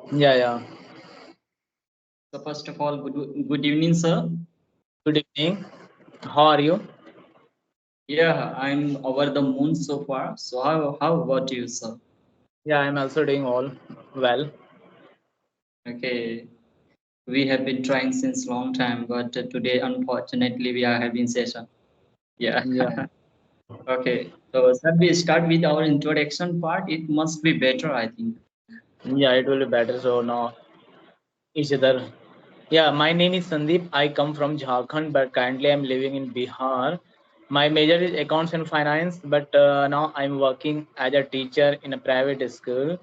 Yeah, yeah. So first of all, good evening, sir. Good evening. How are you? Yeah, I'm over the moon so far. So how about you, sir? Yeah, I'm also doing all well. Okay, we have been trying since long time, but today unfortunately we are having session. Yeah. Yeah, Okay. So shall we start with our introduction part? It must be better, I think. yeah, it will be better. So now each other. Yeah, my name is Sandeep. I come from Jharkhand, but currently I'm living in Bihar. My major is accounts and finance, but now I'm working as a teacher in a private school.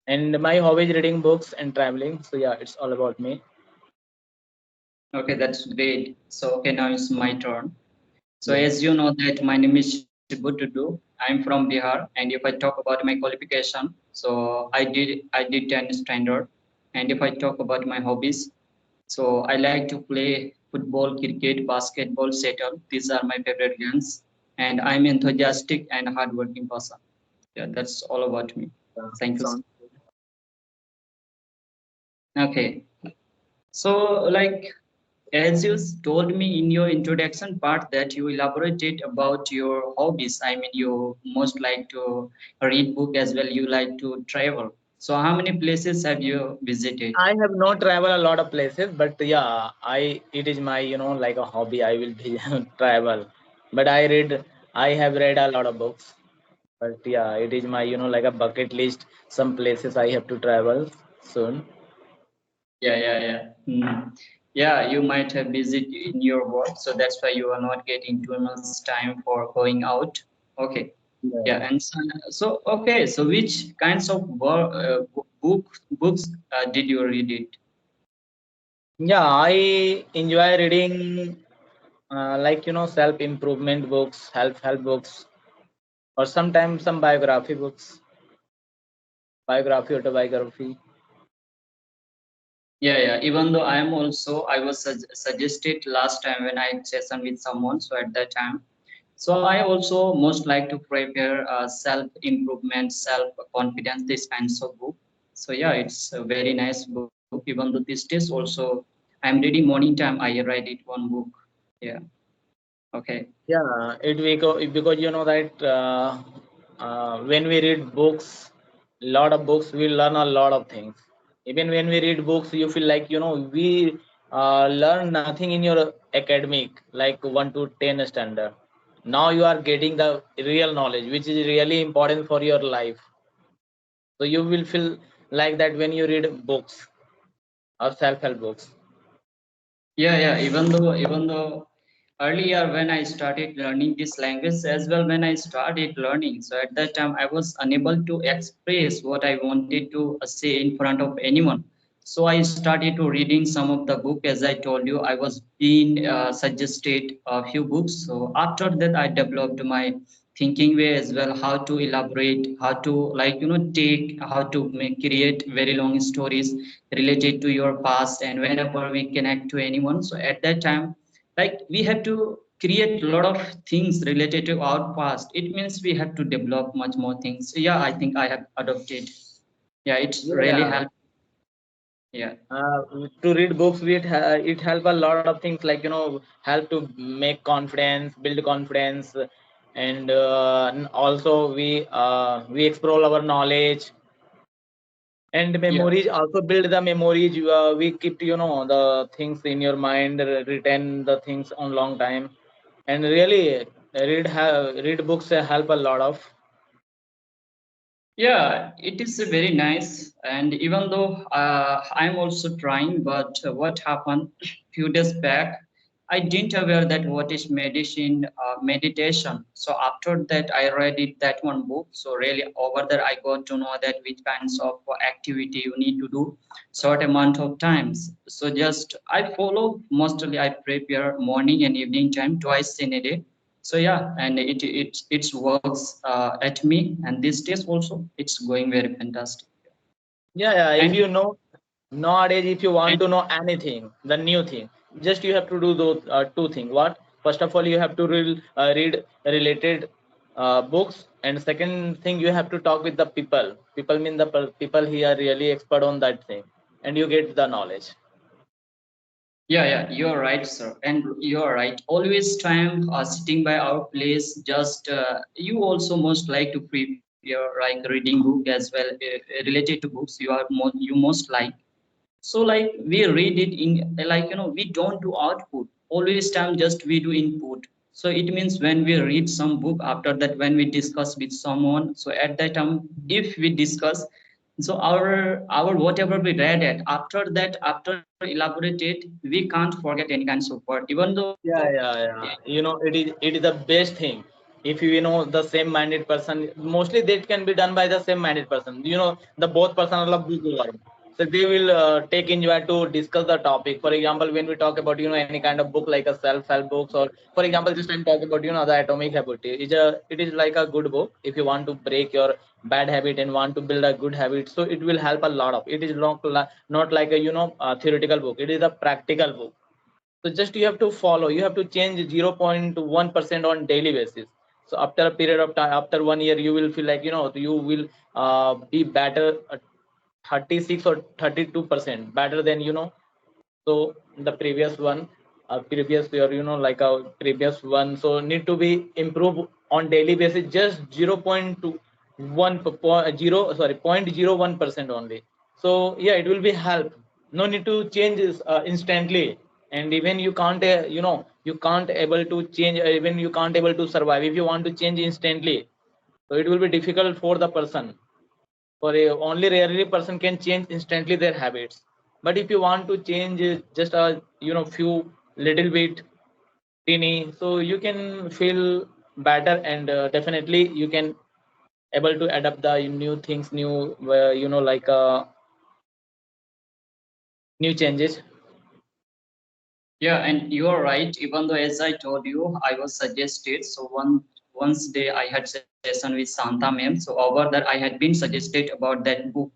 And my hobby is reading books and traveling. So yeah, it's all about me. Okay, that's great. So okay, now it's my turn. So Yeah. as you know that my name is Shibutudu. I'm from Bihar, and if I talk about my qualification, so I did 10 standard, and if I talk about my hobbies, so I like to play football, cricket, basketball, shuttle. These are my favorite games, and I'm enthusiastic and hardworking person. Yeah, that's all about me. Thank you. Sounds Okay, so like as you told me in your introduction part that you elaborated about your hobbies. I mean, you most like to read book as well. You like to travel. So how many places have you visited? I have not traveled a lot of places, but yeah, I it is my like a hobby. I will be travel, but I have read a lot of books, but yeah, it is my like a bucket list. Some places I have to travel soon. Yeah, yeah, yeah. Yeah, you might have busy in your work, so that's why you are not getting too much time for going out. Okay. Yeah, Yeah, and okay, so which kinds of books did you read it? yeah, I enjoy reading like self improvement books, help books, or sometimes some biography books, biography, autobiography. Yeah, yeah. Even though I was suggested last time when I session with someone. So at that time, so I also most like to prepare self improvement, self confidence, this kinds of book. So yeah, it's a very nice book. Even though these days also I'm reading morning time. I read it one book. Yeah. Okay. Yeah, because that when we read books, lot of books, we learn a lot of things. Even when we read books, you feel like we learn nothing in your academic, like 1 to 10 standard. Now you are getting the real knowledge, which is really important for your life. So you will feel like that when you read books or self-help books. Yeah, yeah. Even though earlier when I started learning this language as well, when I started learning, so at that time I was unable to express what I wanted to say in front of anyone. So I started to reading some of the book. As I told you, I was being suggested a few books. So after that, I developed my thinking way as well, how to elaborate, how to take, how to create very long stories related to your past, and whenever we connect to anyone, so at that time, like, we have to create a lot of things related to our past. It means we have to develop much more things. So yeah, I think I have adopted. Yeah, it's really Yeah. helped. Yeah. To read books it help a lot of things, like help to make confidence, build confidence, and also we explore our knowledge and Yeah. memories, also build the memories. We keep the things in your mind, retain the things on long time, and really read books help a lot of. Yeah, it is very nice. And even though I'm also trying, but what happened few days back, I didn't aware that what is meditation. So after that, I read it that one book. So really over there, I got to know that which kinds of activity you need to do short amount of times. So just I follow mostly. I prepare morning and evening time twice in a day. So yeah, and it works at me, and these days also it's going very fantastic. Yeah, yeah, if And nowadays, if you and want to know anything, the new thing, just you have to do those two things. What? First of all, you have to read related. books, and second thing, you have to talk with the people mean the people who are really expert on that thing, and you get the knowledge. Yeah, yeah, you're right, sir. And you're right. Always time sitting by our place. Just you also most like to prepare like reading book as well related to books. You most like. So like we read it in like we don't do output. Always time just we do input. So it means when we read some book, after that when we discuss with someone, so at that time if we discuss, so our whatever we read it, after that after elaborated, we can't forget any kinds of word, even though Yeah, yeah, yeah. It is the best thing. If you know the same minded person, mostly that can be done by the same minded person. The both person love book work. So they will take enjoy to discuss the topic. For example, when we talk about any kind of book like a self-help books, or for example, just I'm talking about the Atomic Habit. It is like a good book if you want to break your bad habit and want to build a good habit. So it will help a lot of. It is not like a theoretical book. It is a practical book. So just you have to follow, you have to change 0.1% on daily basis. So after a period of time, after 1 year, you will feel like you will be better, 36 or 32% better than so the previous one, previous year, like a previous one. So need to be improved on daily basis, just 0.1 0 sorry 0.01% only. So yeah, it will be help. No need to change this instantly. And even you can't you can't able to change, even you can't able to survive if you want to change instantly. So it will be difficult for the person. For a only rarely person can change instantly their habits. But if you want to change just a few little bit teeny, so you can feel better, and definitely you can able to adapt the new things, new like new changes. yeah, and you are right. Even though, as I told you, I was suggested. So once day I had session with Santa ma'am. So over that I had been suggested about that book,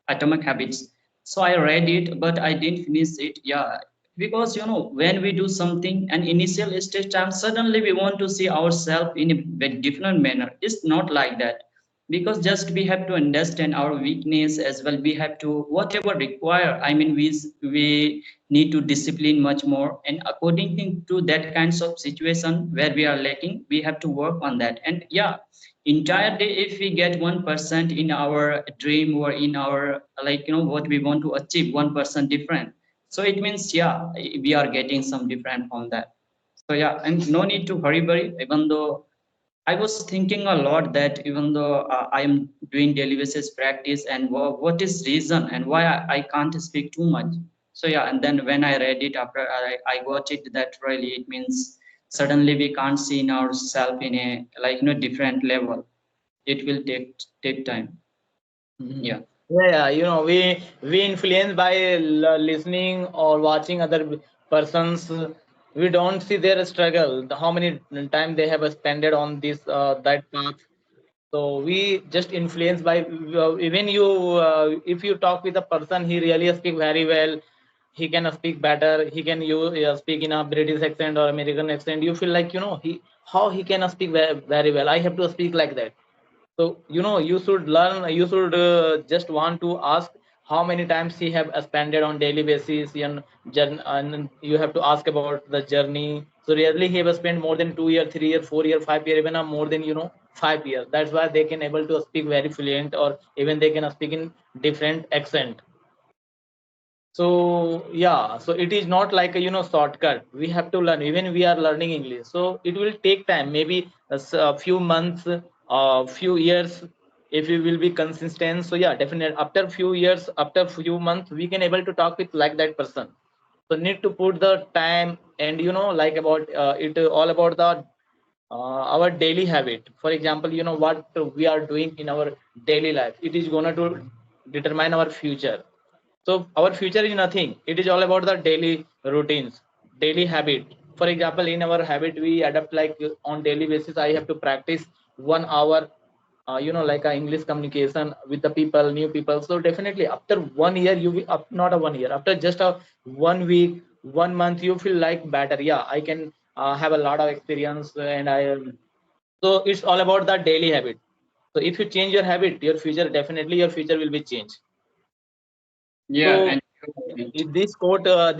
Atomic Habits. So I read it, but I didn't finish it. Yeah, because when we do something, an initial stage time, suddenly we want to see ourselves in a very different manner. It's not like that, because just we have to understand our weakness as well. We have to whatever require, I mean we need to discipline much more, and according to that kinds of situation where we are lacking, we have to work on that. And yeah, entire day if we get 1% in our dream or in our like what we want to achieve, 1% different, so it means yeah, we are getting some different from that. So yeah, and no need to hurry, even though I was thinking a lot that even though I am doing daily basis practice, and what is reason and why I can't speak too much. So yeah, and then when I read it after I got it that really it means suddenly we can't see in ourselves in a like different level. It will take time. Mhm. Yeah. Yeah, yeah, we influenced by listening or watching other persons. We don't see their struggle, how many time they have spent on this that path. So we just influenced by even you, if you talk with a person, he really speak very well, he can speak better, he can speak in a British accent or American accent. You feel like he how he can speak very well, I have to speak like that. So you should learn, you should just want to ask how many times he have spent on daily basis, and you have to ask about the journey. So rarely he have spent more than 2 year, 3 year, 4 year, 5 year, even more than 5 years. That's why they can able to speak very fluent, or even they can speak in different accent. So yeah, so it is not like a shortcut. We have to learn, even we are learning English, so it will take time, maybe a few months, a few years, if we will be consistent. So yeah, definitely after few years, after few months, we can able to talk with like that person. So need to put the time, and like about it all about the our daily habit. For example, what we are doing in our daily life, it is gonna to determine our future. So our future is nothing. It is all about the daily routines, daily habit. For example, in our habit, we adapt like on daily basis. I have to practice 1 hour, like a English communication with the people, new people. So definitely after 1 year, you will up not a 1 year. After just a 1 week, 1 month, you feel like better. Yeah, I can have a lot of experience, and I So it's all about the daily habit. So if you change your habit, your future, definitely your future will be changed. Yeah, So and this code is,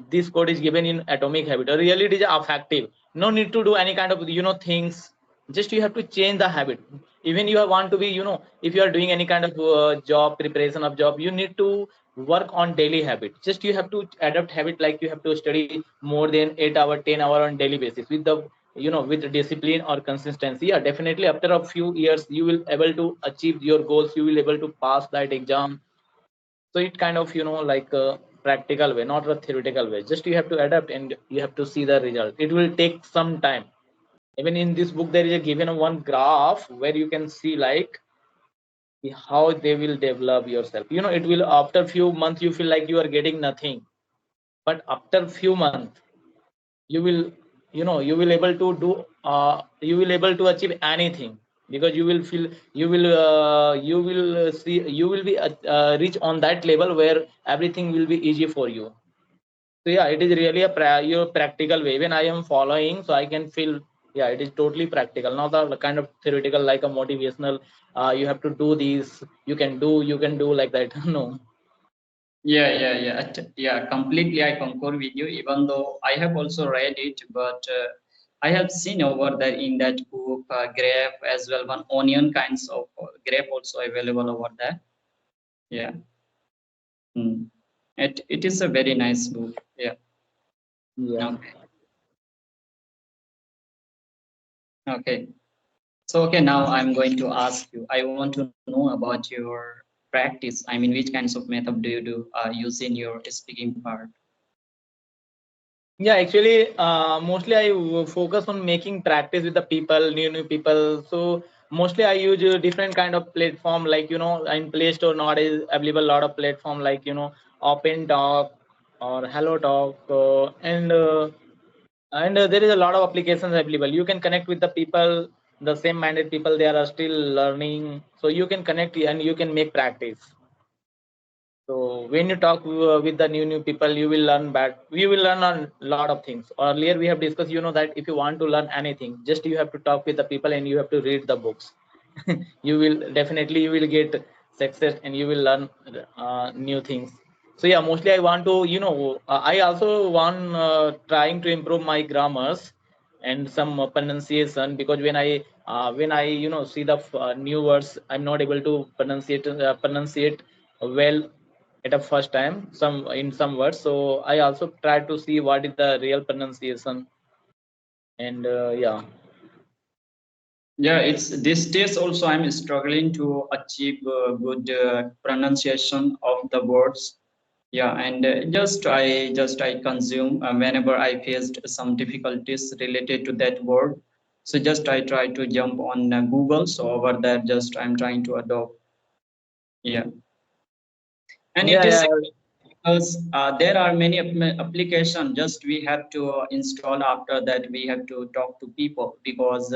this code is given in Atomic Habit. Really, it is effective. No need to do any kind of, things. Just you have to change the habit. Even you want to be, if you are doing any kind of job, preparation of job, you need to work on daily habit. Just you have to adapt habit, like you have to study more than 8 hour, 10 hour on daily basis with the, with discipline or consistency. Yeah, definitely after a few years you will able to achieve your goals. You will able to pass that exam. So it kind of, like a practical way, not a theoretical way. Just you have to adapt and you have to see the result. It will take some time. Even in this book there is a given one graph where you can see like how they will develop yourself. It will, after few months you feel like you are getting nothing, but after few months you will, you will able to do, you will able to achieve anything, because you will feel, you will see, you will be reach on that level where everything will be easy for you. So yeah, it is really a your practical way. When I am following, so I can feel, yeah, it is totally practical, not the kind of theoretical like a motivational. You have to do this, you can do like that. No. yeah, completely. I concur with you. Even though I have also read it, but I have seen over there in that book grape as well, one onion kinds of grape also available over there. Yeah, mm. It is a very nice book. Yeah. Yeah. Okay. Okay. So okay, now I'm going to ask you. I want to know about your practice. I mean, which kinds of method do you do use in your speaking part? Yeah, actually, mostly I focus on making practice with the people, new people. So mostly I use different kind of platform, like, in Play Store nowadays available a lot of platform, like, Open Talk or Hello Talk, and there is a lot of applications available. You can connect with the people, the same minded people. They are still learning, so you can connect and you can make practice. So when you talk with the new people, you will learn bad. We will learn a lot of things. Earlier we have discussed, that if you want to learn anything, just you have to talk with the people and you have to read the books. You will definitely, you will get success and you will learn new things. So yeah, mostly I want to, I also want trying to improve my grammars and some pronunciation, because when I see the new words, I'm not able to pronunciate well at a first time some in some words. So I also try to see what is the real pronunciation. And yeah. Yeah, it's these days also I'm struggling to achieve good pronunciation of the words. Yeah, and just I consume whenever I faced some difficulties related to that word. So just I try to jump on Google. So over there, just I'm trying to adopt. Yeah, and it Yeah, is yeah. because there are many applications. Just we have to install. After that, we have to talk to people because.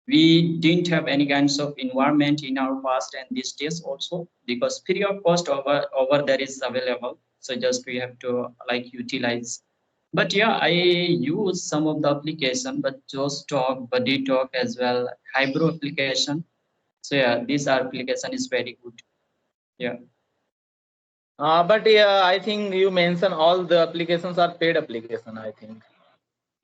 We didn't have any kinds of environment in our past and these days also because free of cost over there is available, so just we have to like utilize. But yeah, I use some of the application, but just talk buddy talk as well, hybrid application. So yeah, this application is very good. Yeah. But yeah, I think you mentioned all the applications are paid application, I think.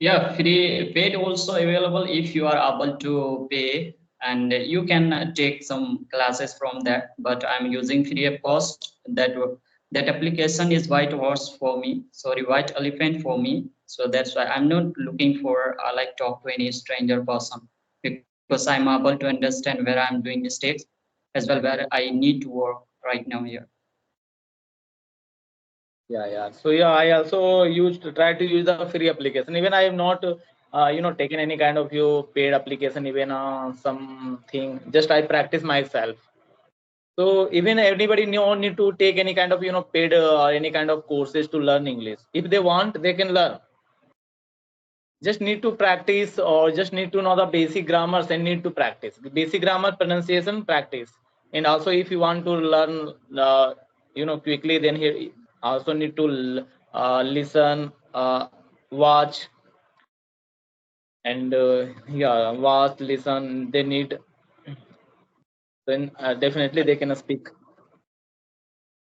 Yeah, free paid also available if you are able to pay, and you can take some classes from that. But I'm using free of cost. That application is white horse for me. Sorry, white elephant for me. So that's why I'm not looking for like talk to any stranger person because I'm able to understand where I'm doing mistakes as well where I need to work right now here. Yeah, yeah. So yeah, I also used to try to use the free application. Even I have not taken any kind of paid application, even something. Just I practice myself. So even anybody no need to take any kind of paid or any kind of courses to learn English. If they want, they can learn. Just need to practice, or just need to know the basic grammars and need to practice the basic grammar, pronunciation, practice. And also if you want to learn quickly, then here also need to listen, watch, and yeah, vast listen they need, then definitely they can speak.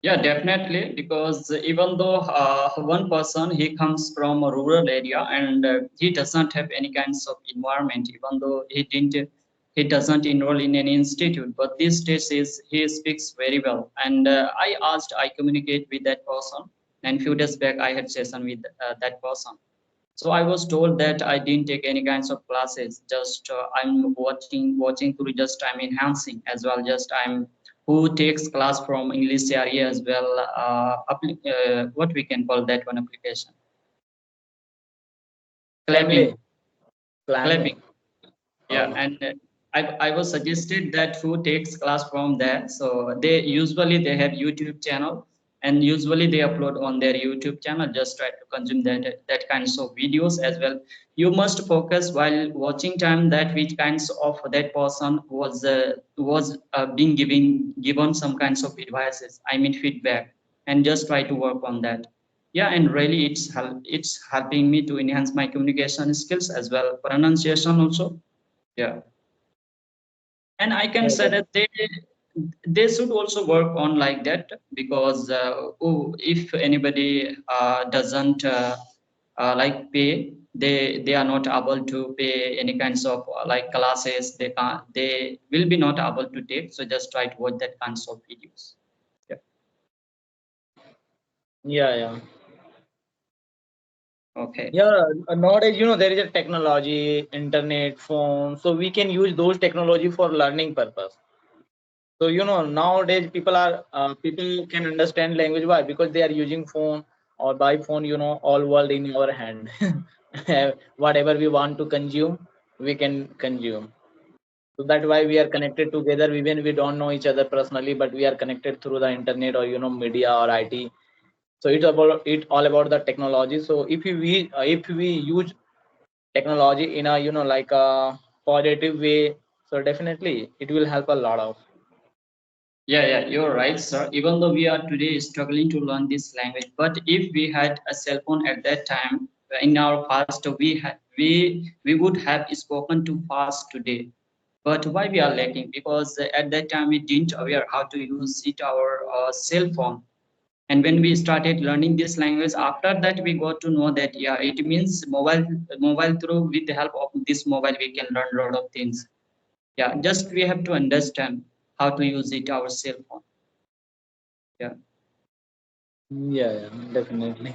Yeah, definitely. Because even though one person he comes from a rural area and he doesn't have any kinds of environment, even though he doesn't enroll in any institute, but these days he speaks very well. And I communicate with that person, and few days back I had session with that person. So I was told that I didn't take any kinds of classes. Just I'm watching through. Just I'm enhancing as well. Just I'm who takes class from English area as well. What we can call that one application, Family, clapping, Clamley. clapping. Yeah, Oh, and I was suggested that who takes class from there. So they usually they have YouTube channel, and usually they upload on their YouTube channel. Just try to consume that kinds of videos as well. You must focus while watching time that which kinds of that person was being given some kinds of advices. I mean feedback, and just try to work on that. Yeah, and really it's helping me to enhance my communication skills as well, pronunciation also. Yeah, and I can yeah, say that they should also work on like that, because if anybody doesn't like pay, they are not able to pay any kinds of like classes. They will be not able to take. So just try to watch that kinds of videos. Yeah. yeah, yeah. Okay. Yeah, nowadays, there is a technology, internet, phone, so we can use those technology for learning purpose. So, nowadays people can understand language. Why? Because they are using phone, or by phone, all world in our hand. Whatever we want to consume, we can consume. So that's why we are connected together, even we don't know each other personally, but we are connected through the internet, or media or IT. So it's about it all about the technology. So if we use technology in a like a positive way, so definitely it will help a lot of. Yeah, yeah, you're right, sir. Even though we are today struggling to learn this language, but if we had a cell phone at that time in our past, we would have spoken too fast today. But why we are lacking? Because at that time we didn't aware how to use it our cell phone. And when we started learning this language, after that we got to know that yeah, it means mobile through with the help of this mobile we can learn a lot of things. Yeah, just we have to understand how to use it our cell phone. Yeah. Yeah, yeah, definitely.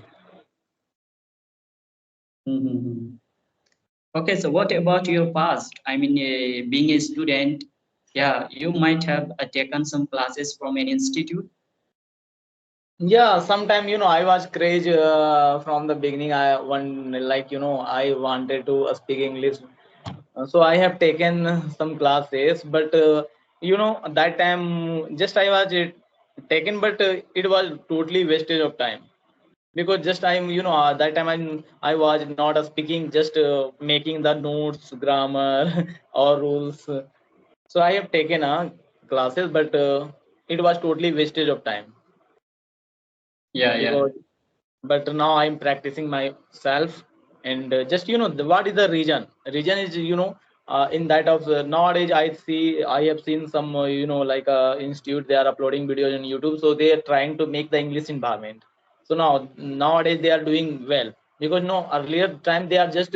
Mm-hmm. Okay, so what about your past? I mean, being a student, yeah, you might have taken some classes from an institute. Yeah, sometime I was crazy from the beginning. I wanted to speak English. So I have taken some classes, but that time just I was taken, but it was totally wastage of time, because just I'm that time I was not speaking, just making the notes, grammar or rules. So I have taken classes, but it was totally wastage of time, Yeah, yeah, because but now I'm practicing myself. And just what is the reason is in that of nowadays I have seen some like institute, they are uploading videos on YouTube, so they are trying to make the English environment. So nowadays they are doing well, because no earlier time they are just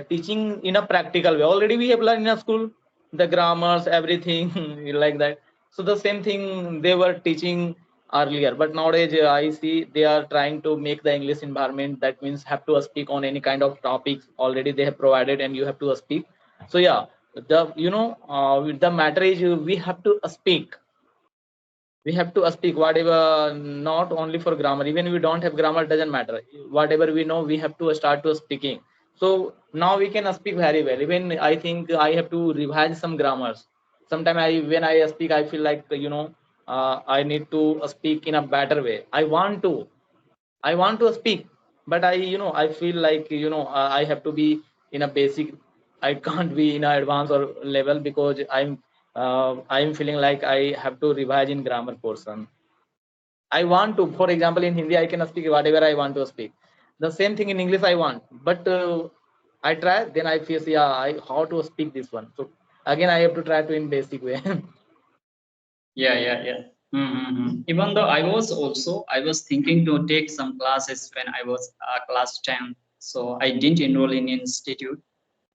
teaching in a practical way. Already we have learned in a school the grammars, everything like that. So the same thing they were teaching earlier, but nowadays I see they are trying to make the English environment. That means have to speak on any kind of topics already they have provided, and you have to speak. So yeah, the matter is we have to speak. We have to speak whatever, not only for grammar. Even we don't have grammar, doesn't matter. Whatever we know, we have to start to speaking. So now we can speak very well. Even I think I have to revise some grammars. Sometimes when I speak, I feel like I need to speak in a better way. I want to speak, but I feel like I have to be in a basic. I can't be in a advanced or level, because I'm feeling like I have to revise in grammar portion. I want to, for example, in Hindi I can speak whatever I want to speak. The same thing in English I want, but I try, then I face, yeah, how to speak this one. So again, I have to try to in basic way. Yeah, yeah, yeah. Even though I was thinking to take some classes when I was class 10, so I didn't enroll in institute.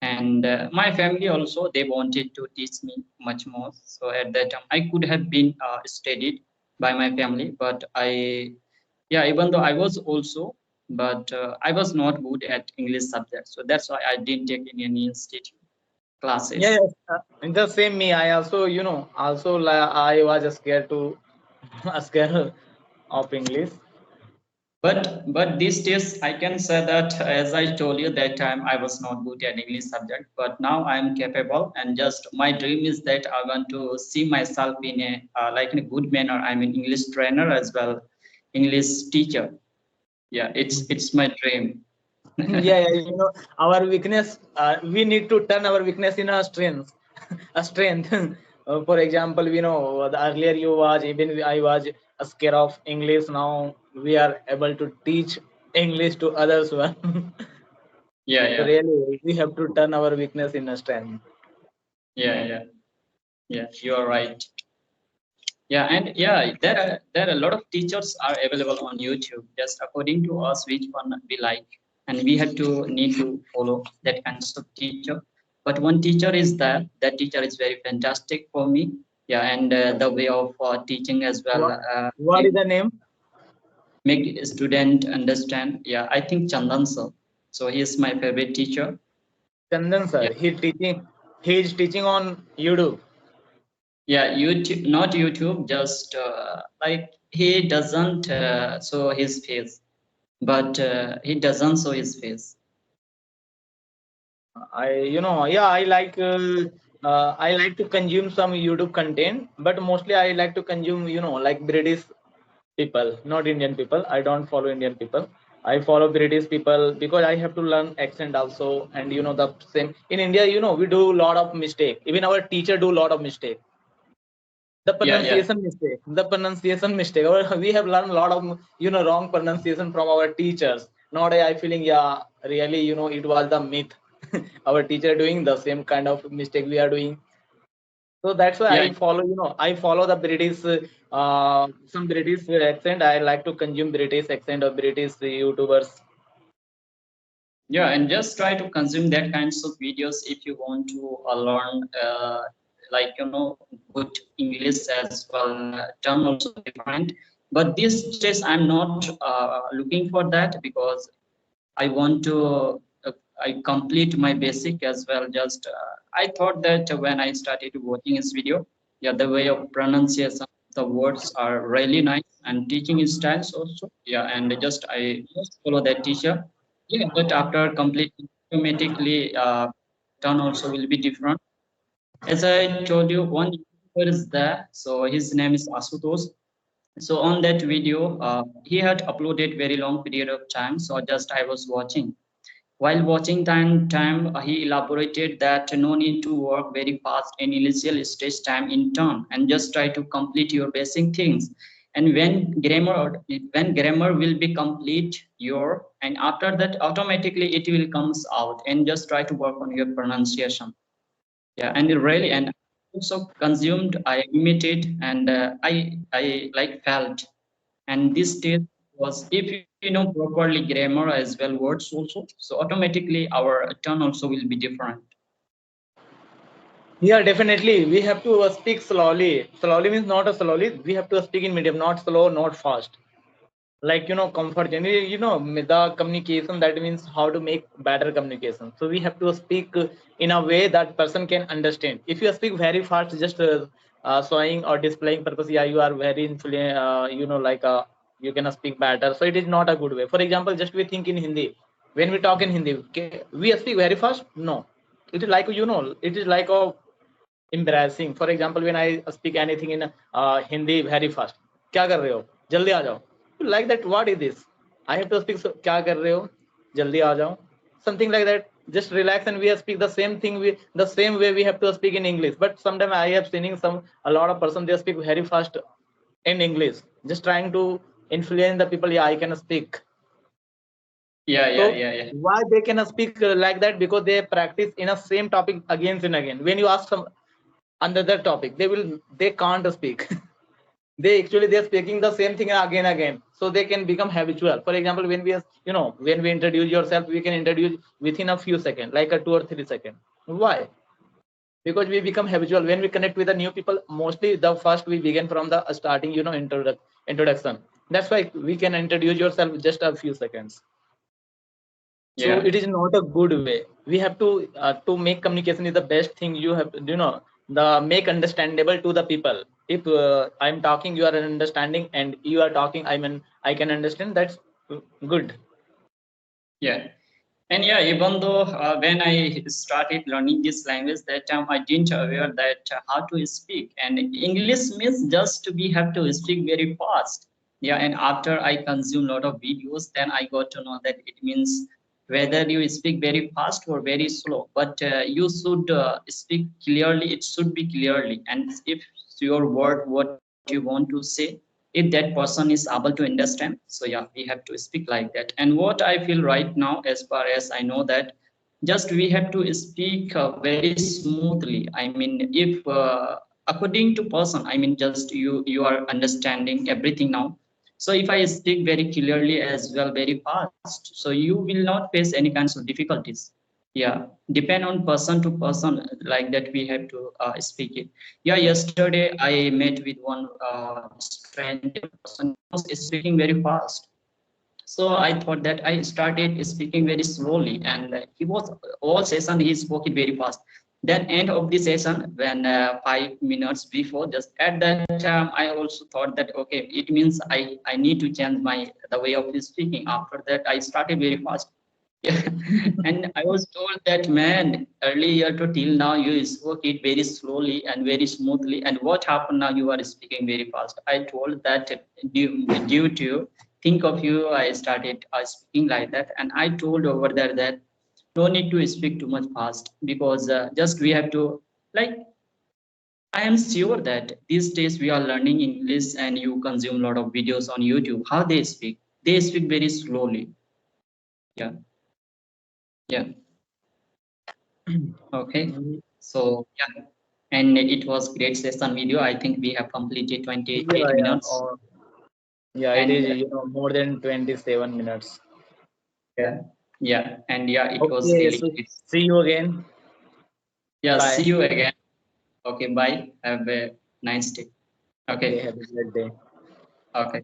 And my family also, they wanted to teach me much more. So at that time, I could have been studied by my family, but yeah, even though I was also, but I was not good at English subject. So that's why I didn't take any institute Yeah, classes. yes. In the same me, I also, also I was scared to scared of English. But these days I can say that as I told you that time I was not good at English subject, but now I am capable, and just my dream is that I want to see myself in a like in a good manner. I'm an English trainer as well, English teacher. Yeah, it's my dream. Yeah, yeah, our weakness, we need to turn our weakness in a strength. A strength. For example, the earlier you was, even I was scared of English. Now we are able to teach English to others one. Yeah, So yeah, really we have to turn our weakness in a strength. yeah, yeah, yeah. You are right. Yeah, and yeah, there are a lot of teachers are available on YouTube, just according to us which one we like, and we have to need to follow that kinds of teacher. But one teacher is there. That teacher is very fantastic for me. Yeah, and the way of teaching as well, What what is the name? make a student understand. Yeah, I think Chandan sir. So he is my favorite teacher. Chandan Yeah, sir. He is teaching on YouTube. yeah, YouTube, not YouTube, just like he doesn't show his face, but he doesn't show his face. I like to consume some YouTube content, but mostly I like to consume, like British people, not Indian people. I don't follow Indian people. I follow British people because I have to learn accent also, and the same in India. We do a lot of mistake. Even our teacher do a lot of mistake. The Yeah, yeah, pronunciation mistake. The pronunciation mistake. We have learned a lot of wrong pronunciation from our teachers. Nowadays, I feeling, yeah, really, it was the myth. Our teacher doing the same kind of mistake we are doing. So that's why yeah, I follow the British, some British accent. I like to consume British accent or British YouTubers. yeah, and just try to consume that kinds of videos if you want to learn, like good English as well. Term also different, but these days I'm not looking for that because I want to I complete my basic as well. Just I thought that when I started watching his video, yeah, the way of pronunciation, the words are really nice, and teaching styles also. Yeah, and just I just follow that teacher. Yeah, but after completing, automatically turn also will be different. As I told you, one YouTuber is there, so his name is Asutosh. So on that video, he had uploaded very long period of time. So just I was watching. While watching time, he elaborated that no need to work very fast in initial stage time in turn, and just try to complete your basic things. And when grammar will be complete your, and after that automatically it will comes out, and just try to work on your pronunciation. Yeah, and it really, and also consumed, I imitate, and I like felt, and this stage was, if you know properly grammar as well words also, so automatically our tone also will be different. Yeah, definitely. We have to speak slowly. Slowly means not a slowly. We have to speak in medium, not slow, not fast. Like comfort zone. The communication, that means how to make better communication. So we have to speak in a way that person can understand. If you speak very fast, just showing or displaying purpose, yeah, you are very influent, like you can speak better. So it is not a good way. For example, just we think in Hindi. When we talk in Hindi, we speak very fast. No, it is like, it is like a embarrassing. For example, when I speak anything in Hindi very fast, क्या कर रहे हो, जल्दी आ जाओ. Like that, what is this? I have to speak, so, क्या कर रहे हो, जल्दी आ जाओ, something like that. Just relax, and we speak the same thing, the same way we have to speak in English. But sometimes I have seen a lot of person, they speak very fast in English, just trying to influence the people. Yeah, I can speak. Yeah, So yeah, yeah, yeah. why they cannot speak like that? Because they practice in a same topic again and again. When you ask some another topic, they can't speak. They're speaking the same thing again, so they can become habitual. For example, when we when we introduce yourself, we can introduce within a few seconds, like a 2 or 3 seconds. Why? Because we become habitual. When we connect with the new people, mostly the first we begin from the starting, introduction. That's why we can introduce yourself just a few seconds. So Yeah. it is not a good way. We have to make communication is the best thing. You have, the make understandable to the people. If I'm talking, you are understanding, and you are talking, I mean, I can understand. That's good. Yeah. And yeah, even though when I started learning this language, that time I didn't aware that how to speak. And English means just we have to speak very fast. Yeah, and after I consume a lot of videos, then I got to know that it means whether you speak very fast or very slow, but you should speak clearly. It should be clearly, and if your word, what you want to say, if that person is able to understand, so yeah, we have to speak like that. And what I feel right now, as far as I know, that just we have to speak very smoothly. I mean, if according to person, I mean, just you are understanding everything now. So if I speak very clearly as well, very fast, so you will not face any kinds of difficulties. Yeah, depend on person to person, like that we have to speak it. Yeah, yesterday I met with one stranger person. He was speaking very fast. So I thought that I started speaking very slowly, and he was all session he spoke it very fast. Then end of the session, when 5 minutes before, just at that time, I also thought that okay, it means I need to change the way of speaking. After that, I started very fast. Yeah. And I was told that, man, earlier to till now you spoke it very slowly and very smoothly. And what happened now? You are speaking very fast. I told that due to think of you, I started speaking like that. And I told over there that no need to speak too much fast, because just we have to, like, I am sure that these days we are learning English and you consume a lot of videos on YouTube. How they speak? They speak very slowly. Yeah, yeah. Okay. So yeah, and it was great session video. I think we have completed Yeah, 28 yeah. minutes. Yeah, it is, And more than 27 minutes. yeah, yeah, and yeah, it was Okay, really so great. see you again. Yeah, see Bye. you again. Okay, bye. Have a nice day. Okay, Okay, have a great day. okay.